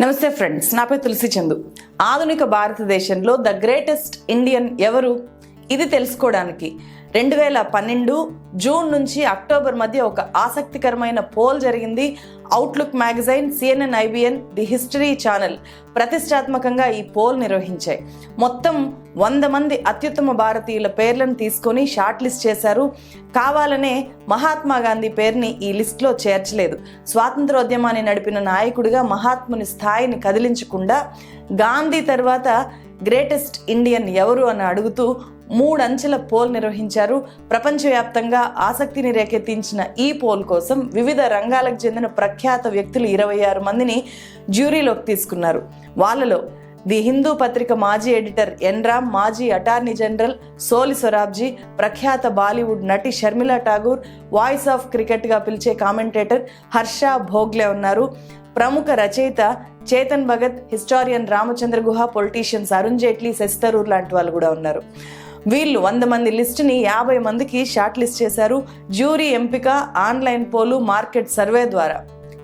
నమస్తే ఫ్రెండ్స్, నా పేరు తులసి చందు. ఆధునిక భారతదేశంలో ద గ్రేటెస్ట్ ఇండియన్ ఎవరు? ఇది తెలుసుకోవడానికి 2012 జూన్ నుంచి అక్టోబర్ మధ్య ఒక ఆసక్తికరమైన పోల్ జరిగింది. Outlook magazine, CNN, IBN, the history channel ప్రతిష్టాత్మకంగా ఈ పోల్ నిర్వహించాయి. మొత్తం 100 మంది అత్యుత్తమ భారతీయుల పేర్లను తీసుకొని షార్ట్ లిస్ట్ చేశారు. కావాలనే మహాత్మా గాంధీ పేరుని ఈ లిస్టులో చేర్చలేదు. స్వాతంత్రోద్యమాన్ని నడిపిన నాయకుడిగా మహాత్ముని స్థాయిని కదిలించకుండా గాంధీ తర్వాత గ్రేటెస్ట్ ఇండియన్ ఎవరు అని అడుగుతూ 3 అంచెల పోల్ నిర్వహించారు. ప్రపంచవ్యాప్తంగా ఆసక్తిని రేకెత్తించిన ఈ పోల్ కోసం వివిధ రంగాలకు చెందిన ప్రఖ్యాత వ్యక్తులు 26 మందిని జ్యూరీలోకి తీసుకున్నారు. వాళ్ళలో ది హిందూ పత్రిక మాజీ ఎడిటర్ ఎన్ రామ్, మాజీ అటార్నీ జనరల్ సోలి సొరాబ్జీ, ప్రఖ్యాత బాలీవుడ్ నటి షర్మిలా ఠాగూర్, వాయిస్ ఆఫ్ క్రికెట్గా పిలిచే కామెంటేటర్ హర్ష భోగ్లే ఉన్నారు. ప్రముఖ రచయిత చేతన్ భగత్, హిస్టారియన్ రామచంద్ర గుహ, పొలిటీషియన్స్ అరుణ్ జైట్లీ, శశి థరూర్ లాంటి వాళ్ళు కూడా ఉన్నారు. వీళ్ళు 100 మంది లిస్టుని 50 మందికి షార్ట్ లిస్ట్ చేశారు. జ్యూరీ ఎంపిక, ఆన్లైన్ పోలు, మార్కెట్ సర్వే ద్వారా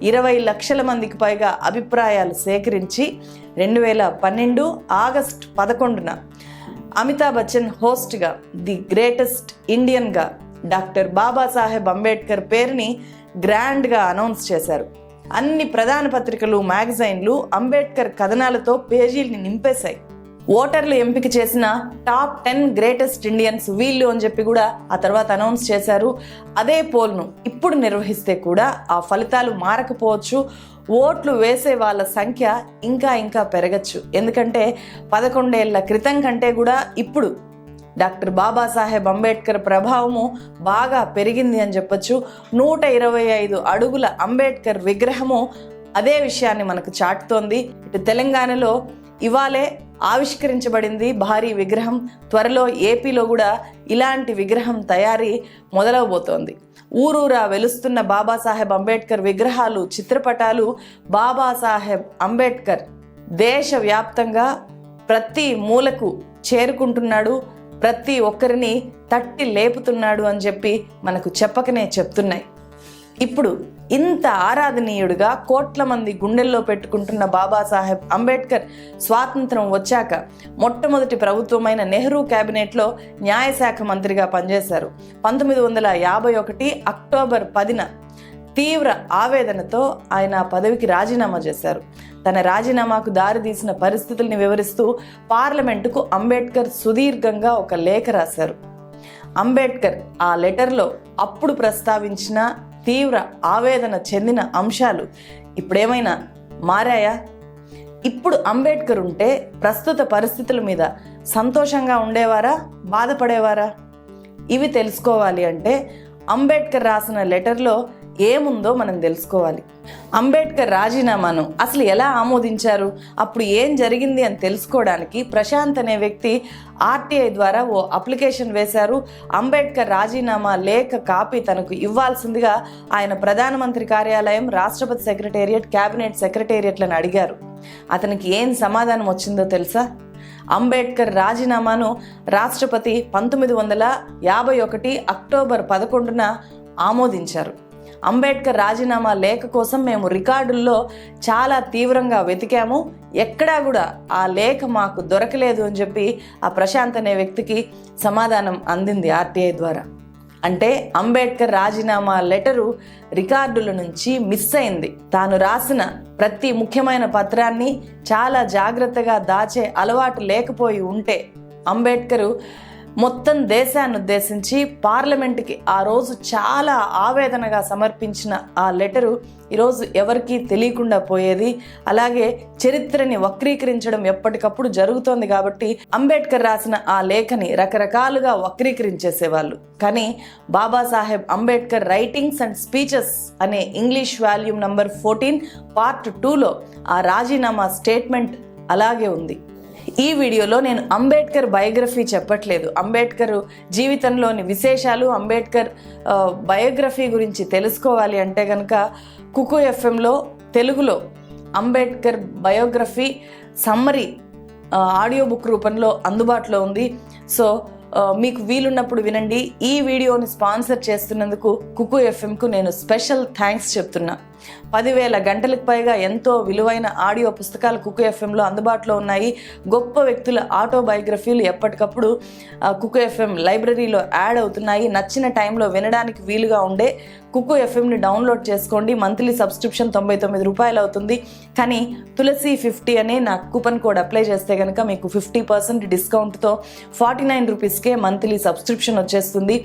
20 లక్షల మందికి పైగా అభిప్రాయాలు సేకరించి 2012 ఆగస్టు 11న అమితాబ్ బచ్చన్ హోస్ట్గా ది గ్రేటెస్ట్ ఇండియన్గా డాక్టర్ బాబాసాహెబ్ అంబేద్కర్ పేరుని గ్రాండ్గా అనౌన్స్ చేశారు. అన్ని ప్రధాన పత్రికలు, మ్యాగజైన్లు అంబేద్కర్ కథనాలతో పేజీల్ని నింపేశాయి. ఓటర్లు ఎంపిక చేసిన టాప్ 10 గ్రేటెస్ట్ ఇండియన్స్ వీళ్ళు అని చెప్పి కూడా ఆ తర్వాత అనౌన్స్ చేశారు. అదే పోల్ను ఇప్పుడు నిర్వహిస్తే కూడా ఆ ఫలితాలు మారకపోవచ్చు. ఓట్లు వేసే వాళ్ళ సంఖ్య ఇంకా పెరగచ్చు. ఎందుకంటే 11 ఏళ్ల క్రితం కంటే కూడా ఇప్పుడు డాక్టర్ బాబాసాహెబ్ అంబేద్కర్ ప్రభావము బాగా పెరిగింది అని చెప్పొచ్చు. 125 అడుగుల అంబేద్కర్ విగ్రహము అదే విషయాన్ని మనకు చాటుతోంది. ఇటు తెలంగాణలో ఇవాళే ఆవిష్కరించబడింది భారీ విగ్రహం. త్వరలో ఏపీలో కూడా ఇలాంటి విగ్రహం తయారీ మొదలవబోతోంది. ఊరూరా వెలుస్తున్న బాబాసాహెబ్ అంబేద్కర్ విగ్రహాలు, చిత్రపటాలు. బాబాసాహెబ్ అంబేద్కర్ దేశవ్యాప్తంగా ప్రతి మూలకు చేరుకుంటున్నాడు, ప్రతి ఒక్కరిని తట్టి లేపుతున్నాడు అని చెప్పి మనకు చెప్పకనే చెప్తున్నాయి. ఇప్పుడు ఇంత ఆరాధనీయుడిగా కోట్ల మంది గుండెల్లో పెట్టుకుంటున్న బాబాసాహెబ్ అంబేద్కర్ స్వాతంత్రం వచ్చాక మొట్టమొదటి ప్రభుత్వమైన నెహ్రూ క్యాబినెట్లో న్యాయశాఖ మంత్రిగా పనిచేశారు. 1951 అక్టోబర్ 10న తీవ్ర ఆవేదనతో ఆయన పదవికి రాజీనామా చేశారు. తన రాజీనామాకు దారితీసిన పరిస్థితుల్ని వివరిస్తూ పార్లమెంటుకు అంబేద్కర్ సుదీర్ఘంగా ఒక లేఖ రాశారు. అంబేద్కర్ ఆ లెటర్లో అప్పుడు ప్రస్తావించిన తీవ్ర ఆవేదన చెందిన అంశాలు ఇప్పుడేమైనా మారాయా? ఇప్పుడు అంబేద్కర్ ఉంటే ప్రస్తుత పరిస్థితుల మీద సంతోషంగా ఉండేవారా, బాధపడేవారా? ఇవి తెలుసుకోవాలి అంటే అంబేద్కర్ రాసిన లెటర్లో ఏముందో మనం తెలుసుకోవాలి. అంబేద్కర్ రాజీనామాను అసలు ఎలా ఆమోదించారు, అప్పుడు ఏం జరిగింది అని తెలుసుకోవడానికి ప్రశాంత్ అనే వ్యక్తి RTI ద్వారా ఓ అప్లికేషన్ వేశారు. అంబేద్కర్ రాజీనామా లేఖ కాపీ తనకు ఇవ్వాల్సిందిగా ఆయన ప్రధానమంత్రి కార్యాలయం, రాష్ట్రపతి సెక్రటేరియట్, క్యాబినెట్ సెక్రటేరియట్లను అడిగారు. అతనికి ఏం సమాధానం వచ్చిందో తెలుసా? అంబేద్కర్ రాజీనామాను రాష్ట్రపతి 1951 అక్టోబర్ 11న ఆమోదించారు. అంబేద్కర్ రాజీనామా లేఖ కోసం మేము రికార్డుల్లో చాలా తీవ్రంగా వెతికాము, ఎక్కడా కూడా ఆ లేఖ మాకు దొరకలేదు అని చెప్పి ఆ ప్రశాంత్ అనే వ్యక్తికి సమాధానం అందింది RTI ద్వారా. అంటే అంబేద్కర్ రాజీనామా లెటరు రికార్డుల నుంచి మిస్ అయింది. తాను రాసిన ప్రతి ముఖ్యమైన పత్రాన్ని చాలా జాగ్రత్తగా దాచే అలవాటు లేకపోయి ఉంటే అంబేద్కర్ మొత్తం దేశాన్ని ఉద్దేశించి పార్లమెంటుకి ఆ రోజు చాలా ఆవేదనగా సమర్పించిన ఆ లెటరు ఈరోజు ఎవరికీ తెలియకుండా పోయేది. అలాగే చరిత్రని వక్రీకరించడం ఎప్పటికప్పుడు జరుగుతోంది కాబట్టి అంబేద్కర్ రాసిన ఆ లేఖని రకరకాలుగా వక్రీకరించేసేవాళ్ళు. కానీ Babasaheb Ambedkar writings and speeches అనే ఇంగ్లీష్ వాల్యూమ్ నంబర్ 14 పార్ట్ 2లో ఆ రాజీనామా స్టేట్మెంట్ అలాగే ఉంది. ఈ వీడియోలో నేను అంబేద్కర్ బయోగ్రఫీ చెప్పట్లేదు. అంబేద్కర్ జీవితంలోని విశేషాలు, అంబేద్కర్ బయోగ్రఫీ గురించి తెలుసుకోవాలి అంటే కనుక కుకు FMలో తెలుగులో Ambedkar biography summary audio book రూపంలో అందుబాటులో ఉంది. సో మీకు వీలున్నప్పుడు వినండి. ఈ వీడియోని స్పాన్సర్ చేస్తున్నందుకు కుకు FMకు నేను స్పెషల్ థ్యాంక్స్ చెప్తున్నా. 10,000 గంటలకు పైగా ఎంతో విలువైన ఆడియో పుస్తకాలు కుకు ఎఫ్ఎంలో అందుబాటులో ఉన్నాయి. గొప్ప వ్యక్తుల ఆటోబయోగ్రఫీలు ఎప్పటికప్పుడు కుకు ఎఫ్ఎం లైబ్రరీలో యాడ్ అవుతున్నాయి. నచ్చిన టైంలో వినడానికి వీలుగా ఉండే కుకు ఎఫ్ఎంని డౌన్లోడ్ చేసుకోండి. మంత్లీ సబ్స్క్రిప్షన్ 99 రూపాయలు అవుతుంది. కానీ తులసి 50 అనే నా కూపన్ కోడ్ అప్లై చేస్తే కనుక మీకు 50% డిస్కౌంట్తో 49 రూపీస్కే మంత్లీ సబ్స్క్రిప్షన్ వచ్చేస్తుంది.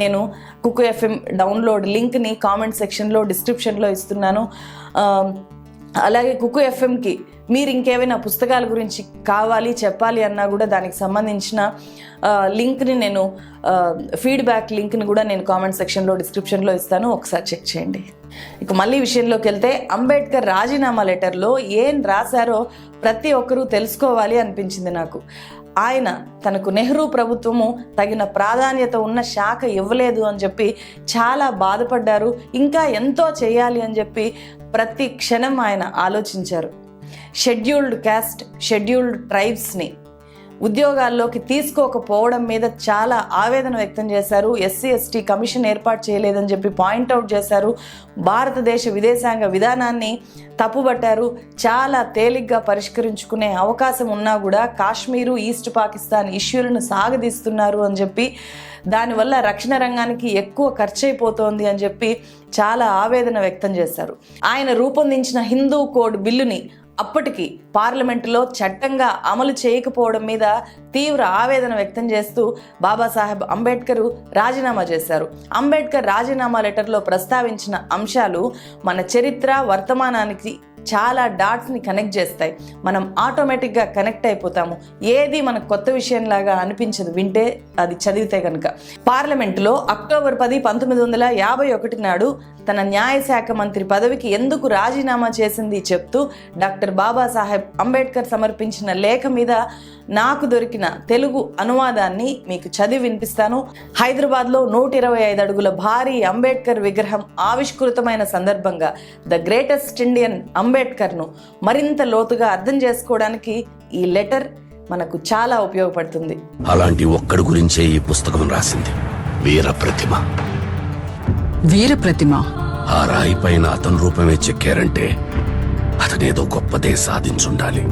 నేను కుకు ఎఫ్ఎం డౌన్లోడ్ లింక్ని కామెంట్ సెక్షన్లో డిస్క్రిప్షన్లో ఇస్తున్నాను. అలాగే కుకు ఎఫ్ఎంకి మీరు ఇంకేమైనా పుస్తకాల గురించి కావాలి చెప్పాలి అన్నా కూడా దానికి సంబంధించిన లింక్ని నేను ఫీడ్బ్యాక్ లింక్ని కూడా నేను కామెంట్ సెక్షన్లో డిస్క్రిప్షన్లో ఇస్తాను, ఒకసారి చెక్ చేయండి. ఇక మళ్ళీ విషయంలోకి వెళ్తే అంబేద్కర్ రాజీనామా లెటర్లో ఏం రాశారో ప్రతి ఒక్కరూ తెలుసుకోవాలి అనిపించింది నాకు. ఆయన తనకు నెహ్రూ ప్రభుత్వము తగిన ప్రాధాన్యత ఉన్న శాఖ ఇవ్వలేదు అని చెప్పి చాలా బాధపడ్డారు. ఇంకా ఎంతో చేయాలి అని చెప్పి ప్రతి క్షణం ఆయన ఆలోచించారు. షెడ్యూల్డ్ క్యాస్ట్, షెడ్యూల్డ్ ట్రైబ్స్ని ఉద్యోగాల్లోకి తీసుకోకపోవడం మీద చాలా ఆవేదన వ్యక్తం చేశారు. ఎస్సీ ఎస్టీ కమిషన్ ఏర్పాటు చేయలేదని చెప్పి పాయింట్అవుట్ చేశారు. భారతదేశ విదేశాంగ విధానాన్ని తప్పుబట్టారు. చాలా తేలిగ్గా పరిష్కరించుకునే అవకాశం ఉన్నా కూడా కాశ్మీరు, ఈస్ట్ పాకిస్తాన్ ఇష్యూలను సాగదీస్తున్నారు అని చెప్పి, దానివల్ల రక్షణ రంగానికి ఎక్కువ ఖర్చు అయిపోతోంది అని చెప్పి చాలా ఆవేదన వ్యక్తం చేశారు. ఆయన రూపొందించిన హిందూ కోడ్ బిల్లుని అప్పటికి పార్లమెంటులో చట్టంగా అమలు చేయకపోవడం మీద తీవ్ర ఆవేదన వ్యక్తం చేస్తూ బాబాసాహెబ్ అంబేద్కర్ రాజీనామా చేశారు. అంబేద్కర్ రాజీనామా లెటర్లో ప్రస్తావించిన అంశాలు మన చరిత్ర, వర్తమానానికి చాలా డాట్స్ని కనెక్ట్ చేస్తాయి. మనం ఆటోమేటిక్గా కనెక్ట్ అయిపోతాము. ఏది మనకు కొత్త విషయంలాగా అనిపించదు వింటే, అది చదివితే కనుక. పార్లమెంటులో అక్టోబర్ 10, 1951 నాడు తన న్యాయశాఖ మంత్రి పదవికి ఎందుకు రాజీనామా చేసింది చెప్తూ డాక్టర్ బాబాసాహెబ్ అంబేద్కర్ సమర్పించిన లేఖ మీద నాకు దొరికిన తెలుగు అనువాదాన్ని మీకు చదివి వినిపిస్తాను. హైదరాబాద్లో 125 అడుగుల భారీ అంబేద్కర్ విగ్రహం ఆవిష్కృతమైన సందర్భంగా ద గ్రేటెస్ట్ ఇండియన్ అంబేద్కర్ను మరింత లోతుగా అర్థం చేసుకోవడానికి ఈ లెటర్ మనకు చాలా ఉపయోగపడుతుంది. అలాంటి ఒక్కడి గురించే ఈ పుస్తకం రాసింది. వీరప్రతిమ. వీరప్రతిమ? ఆ రాయి పైన అతని రూపమే చెక్కారంటే అతనేదో గొప్పదే సాధించుండాలి.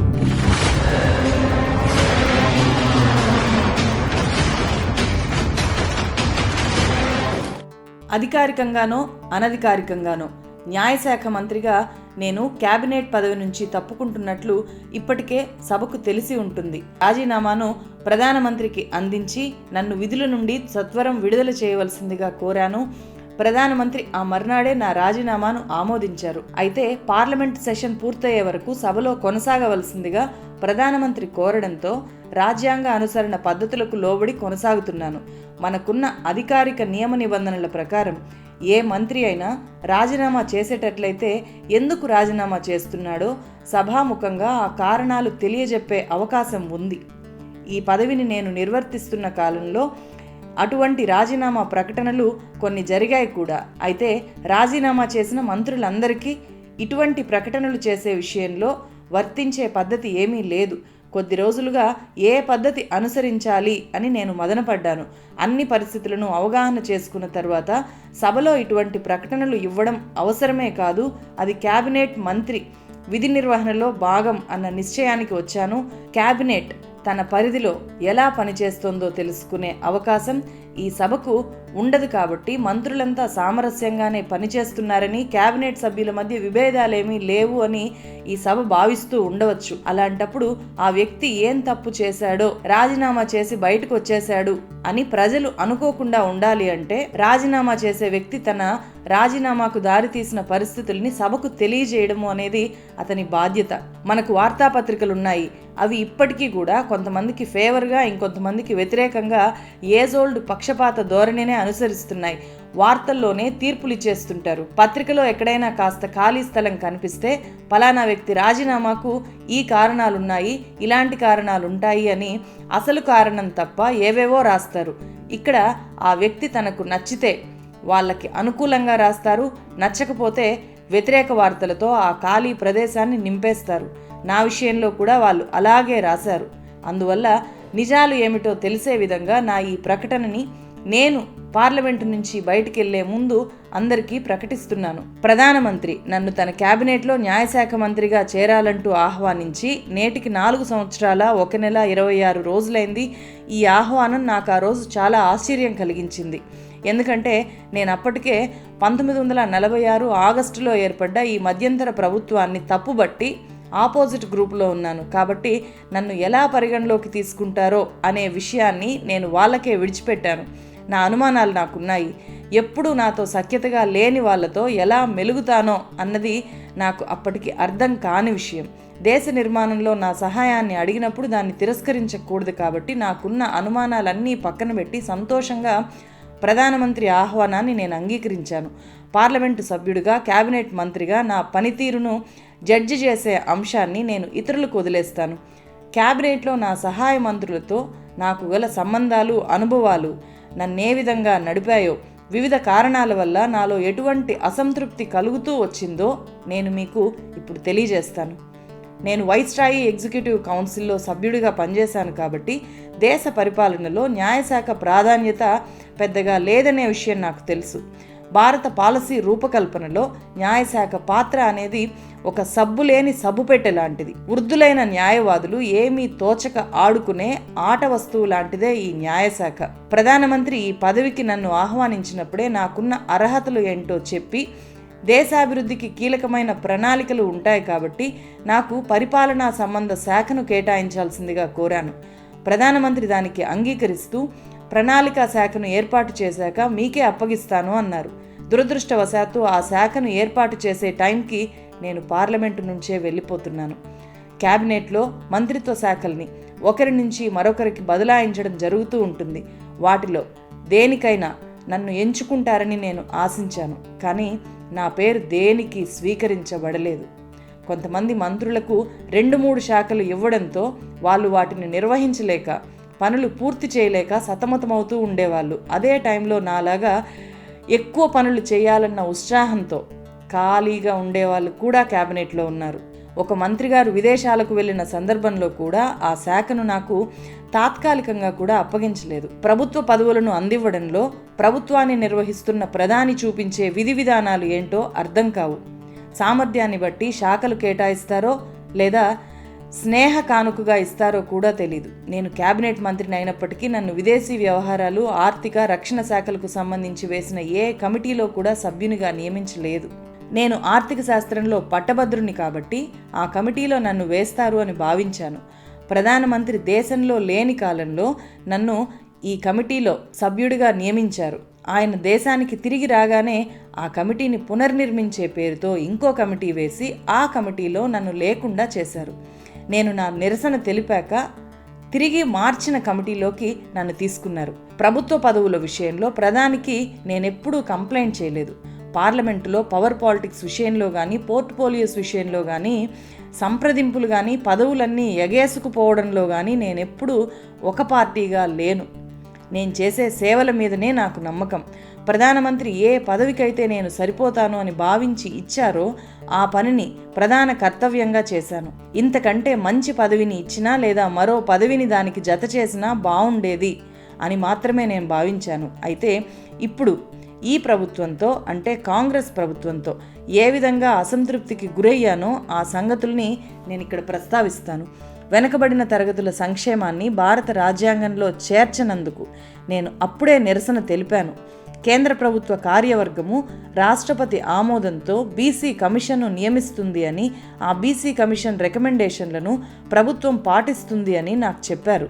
అధికారికంగానో అనధికారికంగానో న్యాయశాఖ మంత్రిగా నేను కేబినెట్ పదవి నుంచి తప్పుకుంటున్నట్లు ఇప్పటికే సభకు తెలిసి ఉంటుంది. రాజీనామాను ప్రధానమంత్రికి అందించి నన్ను విధుల నుండి సత్వరం విడుదల చేయవలసిందిగా కోరాను. ప్రధానమంత్రి ఆ మర్నాడే నా రాజీనామాను ఆమోదించారు. అయితే పార్లమెంట్ సెషన్ పూర్తయ్యే వరకు సభలో కొనసాగవలసిందిగా ప్రధానమంత్రి కోరడంతో రాజ్యాంగ అనుసరణ పద్ధతులకు లోబడి కొనసాగుతున్నాను. మనకున్న అధికారిక నియమ నిబంధనల ప్రకారం ఏ మంత్రి అయినా రాజీనామా చేసేటట్లయితే ఎందుకు రాజీనామా చేస్తున్నాడో సభాముఖంగా ఆ కారణాలు తెలియజెప్పే అవకాశం ఉంది. ఈ పదవిని నేను నిర్వర్తిస్తున్న కాలంలో అటువంటి రాజీనామా ప్రకటనలు కొన్ని జరిగాయి కూడా. అయితే రాజీనామా చేసిన మంత్రులందరికీ ఇటువంటి ప్రకటనలు చేసే విషయంలో వర్తించే పద్ధతి ఏమీ లేదు. కొద్ది రోజులుగా ఏ పద్ధతి అనుసరించాలి అని నేను మదనపడ్డాను. అన్ని పరిస్థితులను అవగాహన చేసుకున్న తర్వాత సభలో ఇటువంటి ప్రకటనలు ఇవ్వడం అవసరమే కాదు, అది కేబినెట్ మంత్రి విధి నిర్వహణలో భాగం అన్న నిశ్చయానికి వచ్చాను. కేబినెట్ తన పరిధిలో ఎలా పనిచేస్తుందో తెలుసుకునే అవకాశం ఈ సభకు ఉండదు. కాబట్టి మంత్రులంతా సామరస్యంగానే పనిచేస్తున్నారని, కేబినెట్ సభ్యుల మధ్య విభేదాలేమీ లేవు అని ఈ సభ భావిస్తూ ఉండవచ్చు. అలాంటప్పుడు ఆ వ్యక్తి ఏం తప్పు చేశాడో, రాజీనామా చేసి బయటకు వచ్చేశాడు అని ప్రజలు అనుకోకుండా ఉండాలి అంటే రాజీనామా చేసే వ్యక్తి తన రాజీనామాకు దారితీసిన పరిస్థితుల్ని సభకు తెలియజేయడము అనేది అతని బాధ్యత. మనకు వార్తాపత్రికలున్నాయి. అవి ఇప్పటికీ కూడా కొంతమందికి ఫేవర్గా, ఇంకొంతమందికి వ్యతిరేకంగా ఏజోల్డ్ పక్షపాత ధోరణినే అనుసరిస్తున్నాయి. వార్తల్లోనే తీర్పులు ఇచ్చేస్తుంటారు. పత్రికలో ఎక్కడైనా కాస్త ఖాళీ స్థలం కనిపిస్తే పలానా వ్యక్తి రాజీనామాకు ఈ కారణాలున్నాయి, ఇలాంటి కారణాలుంటాయి అని అసలు కారణం తప్ప ఏవేవో రాస్తారు. ఇక్కడ ఆ వ్యక్తి తనకు నచ్చితే వాళ్ళకి అనుకూలంగా రాస్తారు, నచ్చకపోతే వ్యతిరేక వార్తలతో ఆ ఖాళీ ప్రదేశాన్ని నింపేస్తారు. నా విషయంలో కూడా వాళ్ళు అలాగే రాశారు. అందువల్ల నిజాలు ఏమిటో తెలిసే విధంగా నా ఈ ప్రకటనని నేను పార్లమెంటు నుంచి బయటికి వెళ్లే ముందు అందరికీ ప్రకటిస్తున్నాను. ప్రధానమంత్రి నన్ను తన క్యాబినెట్లో న్యాయశాఖ మంత్రిగా చేరాలంటూ ఆహ్వానించి నేటికి 4 సంవత్సరాల 1 నెల 26 రోజులైంది. ఈ ఆహ్వానం నాకు ఆ రోజు చాలా ఆశ్చర్యం కలిగించింది. ఎందుకంటే నేను అప్పటికే 1946 ఆగస్టులో ఏర్పడ్డ ఈ మధ్యంతర ప్రభుత్వాన్ని తప్పుబట్టి ఆపోజిట్ గ్రూపులో ఉన్నాను. కాబట్టి నన్ను ఎలా పరిగణలోకి తీసుకుంటారో అనే విషయాన్ని నేను వాళ్ళకే విడిచిపెట్టాను. నా అనుమానాలు నాకున్నాయి. ఎప్పుడూ నాతో సఖ్యతగా లేని వాళ్ళతో ఎలా మెలుగుతానో అన్నది నాకు అప్పటికి అర్థం కాని విషయం. దేశ నిర్మాణంలో నా సహాయాన్ని అడిగినప్పుడు దాన్ని తిరస్కరించకూడదు. కాబట్టి నాకున్న అనుమానాలన్నీ పక్కన పెట్టి సంతోషంగా ప్రధానమంత్రి ఆహ్వానాన్ని నేను అంగీకరించాను. పార్లమెంటు సభ్యుడిగా, క్యాబినెట్ మంత్రిగా నా పనితీరును జడ్జి చేసే అంశాన్ని నేను ఇతరులకు వదిలేస్తాను. క్యాబినెట్లో నా సహాయ మంత్రులతో నాకు గల సంబంధాలు, అనుభవాలు నన్నే విధంగా నడిపాయో, వివిధ కారణాల వల్ల నాలో ఎటువంటి అసంతృప్తి కలుగుతూ వచ్చిందో నేను మీకు ఇప్పుడు తెలియజేస్తాను. నేను వైస్రాయి ఎగ్జిక్యూటివ్ కౌన్సిల్లో సభ్యుడిగా పనిచేశాను. కాబట్టి దేశ పరిపాలనలో న్యాయశాఖ ప్రాధాన్యత పెద్దగా లేదనే విషయం నాకు తెలుసు. భారత పాలసీ రూపకల్పనలో న్యాయశాఖ పాత్ర అనేది ఒక సబ్బులేని సబ్బుపెట్టె లాంటిది. వృద్ధులైన న్యాయవాదులు ఏమీ తోచక ఆడుకునే ఆట వస్తువు లాంటిదే ఈ న్యాయశాఖ. ప్రధానమంత్రి ఈ పదవికి నన్ను ఆహ్వానించినప్పుడే నాకున్న అర్హతలు ఏంటో చెప్పి దేశాభివృద్ధికి కీలకమైన ప్రణాళికలు ఉంటాయి కాబట్టి నాకు పరిపాలనా సంబంధ శాఖను కేటాయించాల్సిందిగా కోరాను. ప్రధానమంత్రి దానికి అంగీకరిస్తూ ప్రణాళికా శాఖను ఏర్పాటు చేశాక మీకే అప్పగిస్తాను అన్నారు. దురదృష్టవశాత్తు ఆ శాఖను ఏర్పాటు చేసే టైంకి నేను పార్లమెంటు నుంచే వెళ్ళిపోతున్నాను. క్యాబినెట్లో మంత్రిత్వ శాఖల్ని ఒకరి నుంచి మరొకరికి బదలాయించడం జరుగుతూ ఉంటుంది. వాటిలో దేనికైనా నన్ను ఎంచుకుంటారని నేను ఆశించాను. కానీ నా పేరు దేనికి స్వీకరించబడలేదు. కొంతమంది మంత్రులకు 2-3 శాఖలు ఇవ్వడంతో వాళ్ళు వాటిని నిర్వహించలేక, పనులు పూర్తి చేయలేక సతమతమవుతూ ఉండేవాళ్ళు. అదే టైంలో నాలాగా ఎక్కువ పనులు చేయాలన్న ఉత్సాహంతో ఖాళీగా ఉండేవాళ్ళు కూడా క్యాబినెట్లో ఉన్నారు. ఒక మంత్రి గారు విదేశాలకు వెళ్ళిన సందర్భంలో కూడా ఆ శాఖను నాకు తాత్కాలికంగా కూడా అప్పగించలేదు. ప్రభుత్వ పదవులను అందివ్వడంలో ప్రభుత్వాన్ని నిర్వహిస్తున్న ప్రధాని చూపించే విధి విధానాలు ఏంటో అర్థం కావు. సామర్థ్యాన్ని బట్టి శాఖలు కేటాయిస్తారో లేదా స్నేహ కానుకగా ఇస్తారో కూడా తెలీదు. నేను క్యాబినెట్ మంత్రిని అయినప్పటికీ నన్ను విదేశీ వ్యవహారాలు, ఆర్థిక, రక్షణ శాఖలకు సంబంధించి వేసిన ఏ కమిటీలో కూడా సభ్యునిగా నియమించలేదు. నేను ఆర్థిక శాస్త్రంలో పట్టభద్రుని కాబట్టి ఆ కమిటీలో నన్ను వేస్తారు అని భావించాను. ప్రధానమంత్రి దేశంలో లేని కాలంలో నన్ను ఈ కమిటీలో సభ్యుడిగా నియమించారు. ఆయన దేశానికి తిరిగి రాగానే ఆ కమిటీని పునర్నిర్మించే పేరుతో ఇంకో కమిటీ వేసి ఆ కమిటీలో నన్ను లేకుండా చేశారు. నేను నా నిరసన తెలిపాక తిరిగి మార్చిన కమిటీలోకి నన్ను తీసుకున్నారు. ప్రభుత్వ పదవుల విషయంలో ప్రధానికి నేనెప్పుడూ కంప్లైంట్ చేయలేదు. పార్లమెంటులో పవర్ పాలిటిక్స్ విషయంలో కానీ, పోర్ట్ఫోలియోస్ విషయంలో కానీ, సంప్రదింపులు కానీ, పదవులన్నీ ఎగేసుకుపోవడంలో కానీ నేనెప్పుడూ ఒక పార్టీగా లేను. నేను చేసే సేవల మీదనే నాకు నమ్మకం. ప్రధానమంత్రి ఏ పదవికైతే నేను సరిపోతాను అని భావించి ఇచ్చారో ఆ పనిని ప్రధాన కర్తవ్యంగా చేశాను. ఇంతకంటే మంచి పదవిని ఇచ్చినా లేదా మరో పదవిని దానికి జత చేసినా బాగుండేది అని మాత్రమే నేను భావించాను. అయితే ఇప్పుడు ఈ ప్రభుత్వంతో, అంటే కాంగ్రెస్ ప్రభుత్వంతో ఏ విధంగా అసంతృప్తికి గురయ్యానో ఆ సంగతుల్ని నేను ఇక్కడ ప్రస్తావిస్తాను. వెనుకబడిన తరగతుల సంక్షేమాన్ని భారత రాజ్యాంగంలో చేర్చనందుకు నేను అప్పుడే నిరసన తెలిపాను. కేంద్ర ప్రభుత్వ కార్యవర్గము రాష్ట్రపతి ఆమోదంతో బీసీ కమిషన్ను నియమిస్తుంది అని, ఆ బీసీ కమిషన్ రికమెండేషన్లను ప్రభుత్వం పాటిస్తుంది అని నాకు చెప్పారు.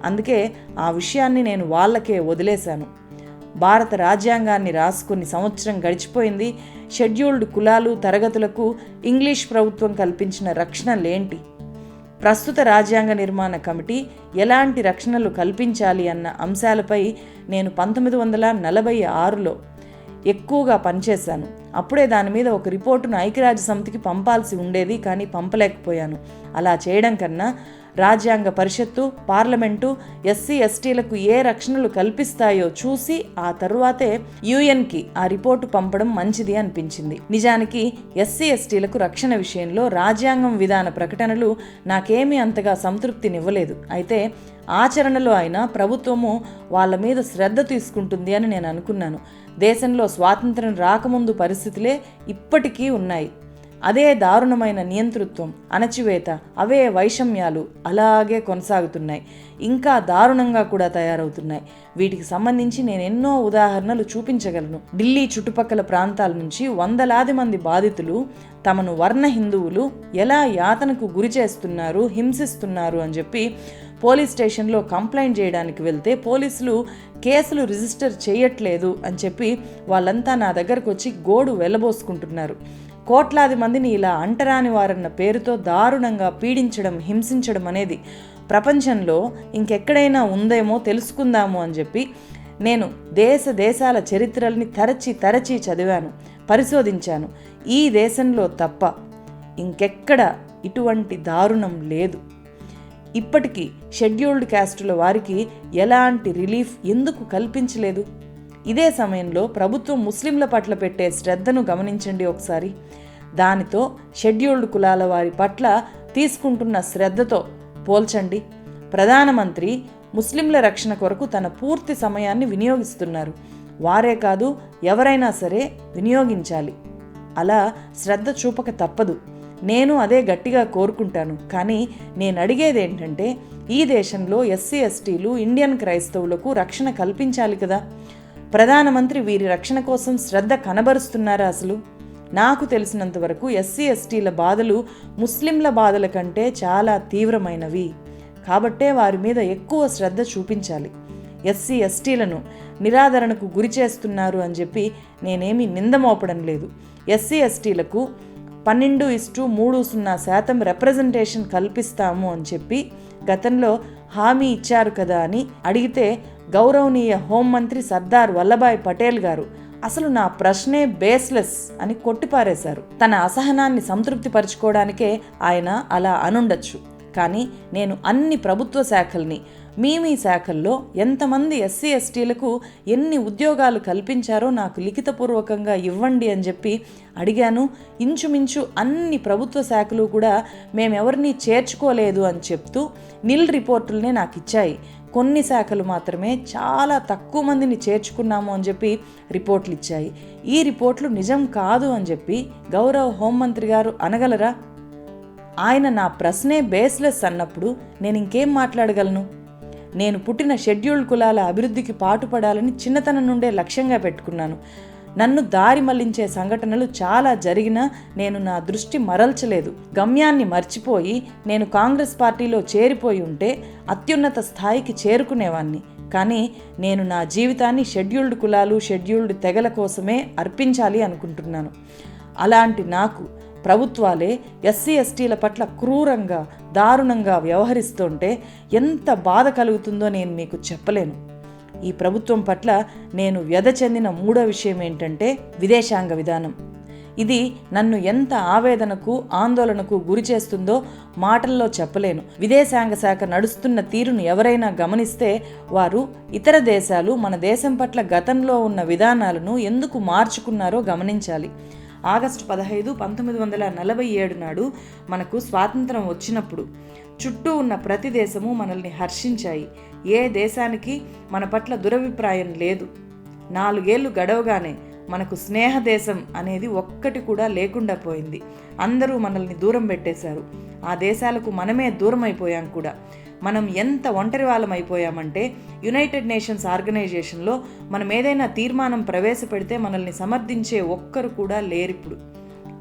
అందుకే ఆ విషయాన్ని నేను వాళ్ళకే వదిలేశాను. భారత రాజ్యాంగాన్ని రాసుకుని సంవత్సరం గడిచిపోయింది. షెడ్యూల్డ్ కులాలు, తరగతులకు ఇంగ్లీష్ ప్రభుత్వం కల్పించిన రక్షణలేంటి? ప్రస్తుత రాజ్యాంగ నిర్మాణ కమిటీ ఎలాంటి రక్షణలు కల్పించాలి అన్న అంశాలపై నేను 1946లో ఎక్కువగా పనిచేశాను. అప్పుడే దాని మీద ఒక రిపోర్టును ఐక్యరాజ్య సమితికి పంపాల్సి ఉండేది, కానీ పంపలేకపోయాను. అలా చేయడం కన్నా రాజ్యాంగ పరిషత్తు, పార్లమెంటు ఎస్సీ ఎస్టీలకు ఏ రక్షణలు కల్పిస్తాయో చూసి ఆ తరువాతే యుఎన్కి ఆ రిపోర్టు పంపడం మంచిది అనిపించింది. నిజానికి ఎస్సీ ఎస్టీలకు రక్షణ విషయంలో రాజ్యాంగం విధాన ప్రకటనలు నాకేమీ అంతగా సంతృప్తినివ్వలేదు. అయితే ఆచరణలో అయినా ప్రభుత్వము వాళ్ళ మీద శ్రద్ధ తీసుకుంటుంది అని నేను అనుకున్నాను. దేశంలో స్వాతంత్రం రాకముందు పరిస్థితులే ఇప్పటికీ ఉన్నాయి. అదే దారుణమైన నియంతృత్వం, అణచివేత, అవే వైషమ్యాలు అలాగే కొనసాగుతున్నాయి. ఇంకా దారుణంగా కూడా తయారవుతున్నాయి. వీటికి సంబంధించి నేను ఎన్నో ఉదాహరణలు చూపించగలను. ఢిల్లీ చుట్టుపక్కల ప్రాంతాల నుంచి వందలాది మంది బాధితులు తమను వర్ణ హిందువులు ఎలా యాతనకు గురి చేస్తున్నారు, హింసిస్తున్నారు అని చెప్పి పోలీస్ స్టేషన్లో కంప్లైంట్ చేయడానికి వెళ్తే పోలీసులు కేసులు రిజిస్టర్ చేయట్లేదు అని చెప్పి వాళ్ళంతా నా దగ్గరకు వచ్చి గోడు వెళ్ళబోసుకుంటున్నారు. కోట్లాది మందిని ఇలా అంటరాని వారన్న పేరుతో దారుణంగా పీడించడం, హింసించడం అనేది ప్రపంచంలో ఇంకెక్కడైనా ఉందేమో తెలుసుకుందాము అని చెప్పి నేను దేశాల చరిత్రల్ని తరచి చదివాను, పరిశోధించాను. ఈ దేశంలో తప్ప ఇంకెక్కడ ఇటువంటి దారుణం లేదు. ఇప్పటికీ షెడ్యూల్డ్ క్యాస్టుల వారికి ఎలాంటి రిలీఫ్ ఎందుకు కల్పించలేదు? ఇదే సమయంలో ప్రభుత్వం ముస్లింల పట్ల పెట్టే శ్రద్ధను గమనించండి ఒకసారి. దానితో షెడ్యూల్డ్ కులాల వారి పట్ల తీసుకుంటున్న శ్రద్ధతో పోల్చండి. ప్రధానమంత్రి ముస్లింల రక్షణ కొరకు తన పూర్తి సమయాన్ని వినియోగిస్తున్నారు. వారే కాదు, ఎవరైనా సరే వినియోగించాలి. అలా శ్రద్ధ చూపక తప్పదు. నేను అదే గట్టిగా కోరుకుంటాను. కానీ నేను అడిగేది ఏంటంటే, ఈ దేశంలో ఎస్సీ ఎస్టీలు, ఇండియన్ క్రైస్తవులకు రక్షణ కల్పించాలి కదా. ప్రధానమంత్రి వీరి రక్షణ కోసం శ్రద్ధ కనబరుస్తున్నారా? అసలు నాకు తెలిసినంత వరకు ఎస్సీ ఎస్టీల బాధలు ముస్లింల బాధల కంటే చాలా తీవ్రమైనవి. కాబట్టే వారి మీద ఎక్కువ శ్రద్ధ చూపించాలి. ఎస్సీ ఎస్టీలను నిరాదరణకు గురి చేస్తున్నారు అని చెప్పి నేనేమీ నిందమోపడం లేదు. ఎస్సీ ఎస్టీలకు 12:3% రిప్రజెంటేషన్ కల్పిస్తాము అని చెప్పి గతంలో హామీ ఇచ్చారు కదా అని అడిగితే గౌరవనీయ హోంమంత్రి సర్దార్ వల్లభాయ్ పటేల్ గారు అసలు నా ప్రశ్నే బేస్లెస్ అని కొట్టిపారేశారు. తన అసహనాన్ని సంతృప్తిపరచుకోవడానికే ఆయన అలా అనుండొచ్చు. కానీ నేను అన్ని ప్రభుత్వ శాఖల్ని, మీ శాఖల్లో ఎంతమంది ఎస్సీ ఎస్టీలకు ఎన్ని ఉద్యోగాలు కల్పించారో నాకు లిఖితపూర్వకంగా ఇవ్వండి అని చెప్పి అడిగాను. ఇంచుమించు అన్ని ప్రభుత్వ శాఖలు కూడా మేమెవరిని చేర్చుకోలేదు అని చెప్తూ నిల్ రిపోర్టులనే నాకు ఇచ్చాయి. కొన్ని శాఖలు మాత్రమే చాలా తక్కువ మందిని చేర్చుకున్నాము అని చెప్పి రిపోర్ట్లు ఇచ్చాయి. ఈ రిపోర్ట్లు నిజం కాదు అని చెప్పి గౌరవ హోంమంత్రి గారు అనగలరా? ఆయన నా ప్రశ్నే బేస్లెస్ అన్నప్పుడు నేను ఇంకేం మాట్లాడగలను? నేను పుట్టిన షెడ్యూల్డ్ కులాల అభివృద్ధికి పాటుపడాలని చిన్నతనం నుండే లక్ష్యంగా పెట్టుకున్నాను. నన్ను దారి మళ్లించే సంఘటనలు చాలా జరిగినా నేను నా దృష్టి మరల్చలేదు. గమ్యాన్ని మర్చిపోయి నేను కాంగ్రెస్ పార్టీలో చేరిపోయి ఉంటే అత్యున్నత స్థాయికి చేరుకునేవాణ్ణి. కానీ నేను నా జీవితాన్ని షెడ్యూల్డ్ కులాలు, షెడ్యూల్డ్ తెగల కోసమే అర్పించాలి అనుకుంటున్నాను. అలాంటి నాకు ప్రభుత్వాలే ఎస్సీ ఎస్టీల పట్ల క్రూరంగా, దారుణంగా వ్యవహరిస్తుంటే ఎంత బాధ కలుగుతుందో నేను మీకు చెప్పలేను. ఈ ప్రభుత్వం పట్ల నేను వ్యధ చెందిన మూడో విషయం ఏంటంటే విదేశాంగ విధానం. ఇది నన్ను ఎంత ఆవేదనకు, ఆందోళనకు గురి చేస్తుందో మాటల్లో చెప్పలేను. విదేశాంగ శాఖ నడుస్తున్న తీరును ఎవరైనా గమనిస్తే వారు ఇతర దేశాలు మన దేశం పట్ల గతంలో ఉన్న విధానాలను ఎందుకు మార్చుకున్నారో గమనించాలి. ఆగస్టు 15, 1947 నాడు మనకు స్వాతంత్రం వచ్చినప్పుడు చుట్టూ ఉన్న ప్రతి దేశము మనల్ని హర్షించాయి. ఏ దేశానికి మన పట్ల దురభిప్రాయం లేదు. 4 ఏళ్ళు గడవగానే మనకు స్నేహ దేశం అనేది ఒక్కటి కూడా లేకుండా పోయింది. అందరూ మనల్ని దూరం పెట్టేశారు. ఆ దేశాలకు మనమే దూరం అయిపోయాం కూడా. మనం ఎంత ఒంటరి వాళ్ళం అయిపోయామంటే యునైటెడ్ నేషన్స్ ఆర్గనైజేషన్లో మనం ఏదైనా తీర్మానం ప్రవేశపెడితే మనల్ని సమర్థించే ఒక్కరు కూడా లేరిప్పుడు.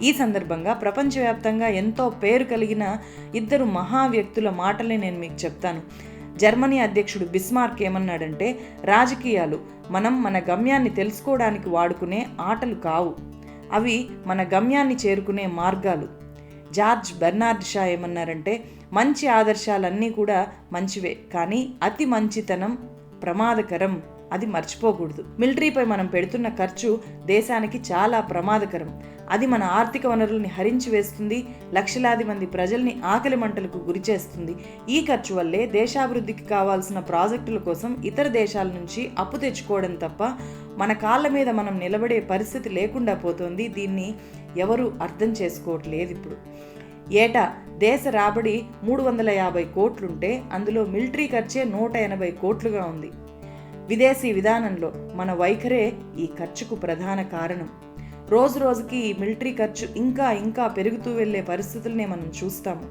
ఈ సందర్భంగా ప్రపంచవ్యాప్తంగా ఎంతో పేరు కలిగిన 2 మహా వ్యక్తుల మాటల్ని నేను మీకు చెప్తాను. జర్మనీ అధ్యక్షుడు బిస్మార్క్ ఏమన్నాడంటే, రాజకీయాలు మనం మన గమ్యాన్ని తెలుసుకోవడానికి వాడుకునే ఆటలు కావు, అవి మన గమ్యాన్ని చేరుకునే మార్గాలు. జార్జ్ బెర్నార్డ్ షా ఏమన్నారంటే, మంచి ఆదర్శాలన్నీ కూడా మంచివే, కానీ అతి మంచితనం ప్రమాదకరం అది మర్చిపోకూడదు. మిలిటరీపై మనం పెడుతున్న ఖర్చు దేశానికి చాలా ప్రమాదకరం. అది మన ఆర్థిక వనరుల్ని హరించి వేస్తుంది, లక్షలాది మంది ప్రజల్ని ఆకలి మంటలకు గురి చేస్తుంది. ఈ ఖర్చు వల్లే దేశాభివృద్ధికి కావాల్సిన ప్రాజెక్టుల కోసం ఇతర దేశాల నుంచి అప్పు తెచ్చుకోవడం తప్ప మన కాళ్ళ మీద మనం నిలబడే పరిస్థితి లేకుండా పోతుంది. దీన్ని ఎవరూ అర్థం చేసుకోవట్లేదు. ఇప్పుడు ఏటా దేశ రాబడి 350 కోట్లుంటే అందులో మిలిటరీ ఖర్చే 180 కోట్లుగా ఉంది. విదేశీ విధానంలో మన వైఖరే ఈ ఖర్చుకు ప్రధాన కారణం. రోజు రోజుకి ఈ మిలిటరీ ఖర్చు ఇంకా పెరుగుతూ వెళ్లే పరిస్థితులనే మనం చూస్తాము.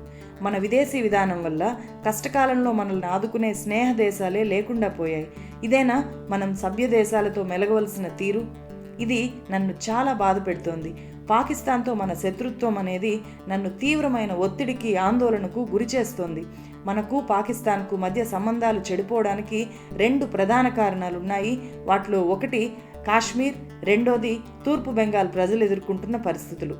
మన విదేశీ విధానం వల్ల కష్టకాలంలో మనల్ని ఆదుకునే స్నేహ దేశాలే లేకుండా పోయాయి. ఇదేనా మనం సభ్య దేశాలతో మెలగవలసిన తీరు? ఇది నన్ను చాలా బాధ పెడుతోంది. పాకిస్తాన్తో మన శత్రుత్వం అనేది నన్ను తీవ్రమైన ఒత్తిడికి, ఆందోళనకు గురి చేస్తోంది. మనకు పాకిస్తాన్కు మధ్య సంబంధాలు చెడిపోవడానికి 2 ప్రధాన కారణాలున్నాయి. వాటిలో ఒకటి కాశ్మీర్, రెండోది తూర్పు బెంగాల్ ప్రజలు ఎదుర్కొంటున్న పరిస్థితులు.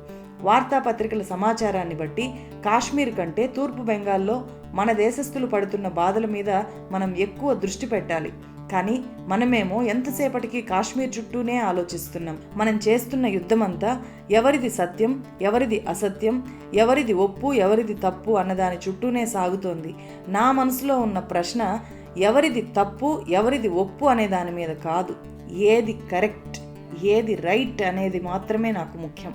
వార్తాపత్రికల సమాచారాన్ని బట్టి కాశ్మీర్ కంటే తూర్పు బెంగాల్లో మన దేశస్థులు పడుతున్న బాధల మీద మనం ఎక్కువ దృష్టి పెట్టాలి. కానీ మనమేమో ఎంతసేపటికి కాశ్మీర్ చుట్టూనే ఆలోచిస్తున్నాం. మనం చేస్తున్న యుద్ధమంతా ఎవరిది సత్యం, ఎవరిది అసత్యం, ఎవరిది ఒప్పు, ఎవరిది తప్పు అన్నదాని చుట్టూనే సాగుతోంది. నా మనసులో ఉన్న ప్రశ్న ఎవరిది తప్పు, ఎవరిది ఒప్పు అనే దాని మీద కాదు. ఏది కరెక్ట్, ఏది రైట్ అనేది మాత్రమే నాకు ముఖ్యం.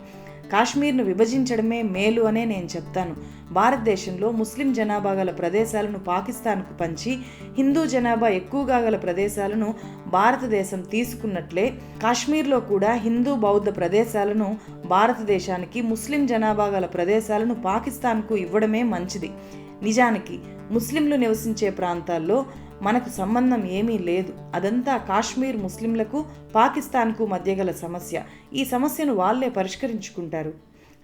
కాశ్మీర్ను విభజించడమే మేలు అనే నేను చెప్తాను. భారతదేశంలో ముస్లిం జనాభా గల ప్రదేశాలను పాకిస్తాన్కు పంచి హిందూ జనాభా ఎక్కువగా గల ప్రదేశాలను భారతదేశం తీసుకున్నట్లే కాశ్మీర్లో కూడా హిందూ బౌద్ధ ప్రదేశాలను భారతదేశానికి, ముస్లిం జనాభా గల ప్రదేశాలను పాకిస్తాన్కు ఇవ్వడమే మంచిది. నిజానికి ముస్లింలు నివసించే ప్రాంతాల్లో మనకు సంబంధం ఏమీ లేదు. అదంతా కాశ్మీర్ ముస్లింలకు, పాకిస్తాన్కు మధ్య గల సమస్య. ఈ సమస్యను వాళ్ళే పరిష్కరించుకుంటారు.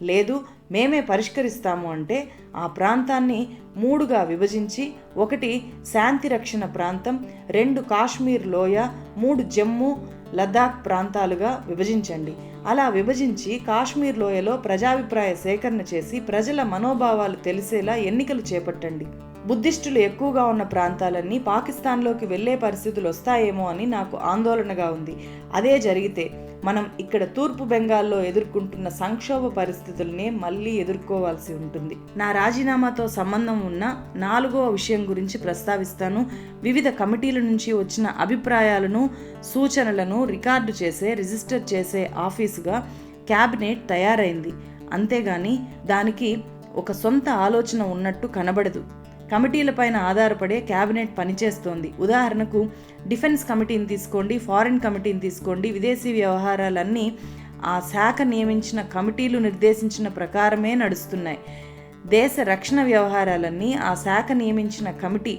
లేదు మేమే పరిష్కరిస్తాము అంటే ఆ ప్రాంతాన్ని 3గా విభజించి 1 శాంతి రక్షణ ప్రాంతం, 2 కాశ్మీర్ లోయ, 3 జమ్మూ లద్దాఖ్ ప్రాంతాలుగా విభజించండి. అలా విభజించి కాశ్మీర్ లోయలో ప్రజాభిప్రాయ సేకరణ చేసి ప్రజల మనోభావాలు తెలిసేలా ఎన్నికలు చేపట్టండి. బుద్ధిస్టులు ఎక్కువగా ఉన్న ప్రాంతాలన్నీ పాకిస్తాన్లోకి వెళ్లే పరిస్థితులు వస్తాయేమో అని నాకు ఆందోళనగా ఉంది. అదే జరిగితే మనం ఇక్కడ తూర్పు బెంగాల్లో ఎదుర్కొంటున్న సంక్షోభ పరిస్థితులనే మళ్ళీ ఎదుర్కోవాల్సి ఉంటుంది. నా రాజీనామాతో సంబంధం ఉన్న 4వ విషయం గురించి ప్రస్తావిస్తాను. వివిధ కమిటీల నుంచి వచ్చిన అభిప్రాయాలను, సూచనలను రికార్డు చేసే, రిజిస్టర్ చేసే ఆఫీసుగా క్యాబినెట్ తయారైంది. అంతేగాని దానికి ఒక సొంత ఆలోచన ఉన్నట్టు కనబడదు. కమిటీలపైన ఆధారపడే క్యాబినెట్ పనిచేస్తోంది. ఉదాహరణకు డిఫెన్స్ కమిటీని తీసుకోండి, ఫారిన్ కమిటీని తీసుకోండి. విదేశీ వ్యవహారాలన్నీ ఆ శాఖ నియమించిన కమిటీలు నిర్దేశించిన ప్రకారమే నడుస్తున్నాయి. దేశ రక్షణ వ్యవహారాలన్నీ ఆ శాఖ నియమించిన కమిటీ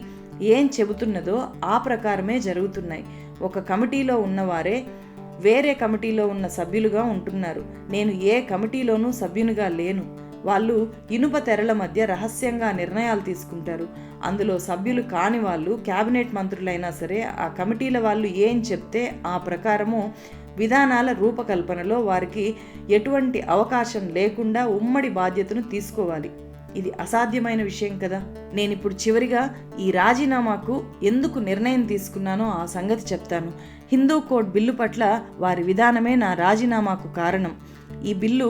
ఏం చెబుతున్నదో ఆ ప్రకారమే జరుగుతున్నాయి. ఒక కమిటీలో ఉన్నవారే వేరే కమిటీలో ఉన్న సభ్యులుగా ఉంటున్నారు. నేను ఏ కమిటీలోనూ సభ్యునిగా లేను. వాళ్ళు ఇనుప తెరల మధ్య రహస్యంగా నిర్ణయాలు తీసుకుంటారు. అందులో సభ్యులు కాని వాళ్ళు క్యాబినెట్ మంత్రులైనా సరే ఆ కమిటీల వాళ్ళు ఏం చెప్తే ఆ ప్రకారము విధానాల రూపకల్పనలో వారికి ఎటువంటి అవకాశం లేకుండా ఉమ్మడి బాధ్యతను తీసుకోవాలి. ఇది అసాధ్యమైన విషయం కదా. నేనిప్పుడు చివరిగా ఈ రాజీనామాకు ఎందుకు నిర్ణయం తీసుకున్నానో ఆ సంగతి చెప్తాను. హిందూ కోడ్ బిల్లు పట్ల వారి విధానమే నా రాజీనామాకు కారణం. ఈ బిల్లు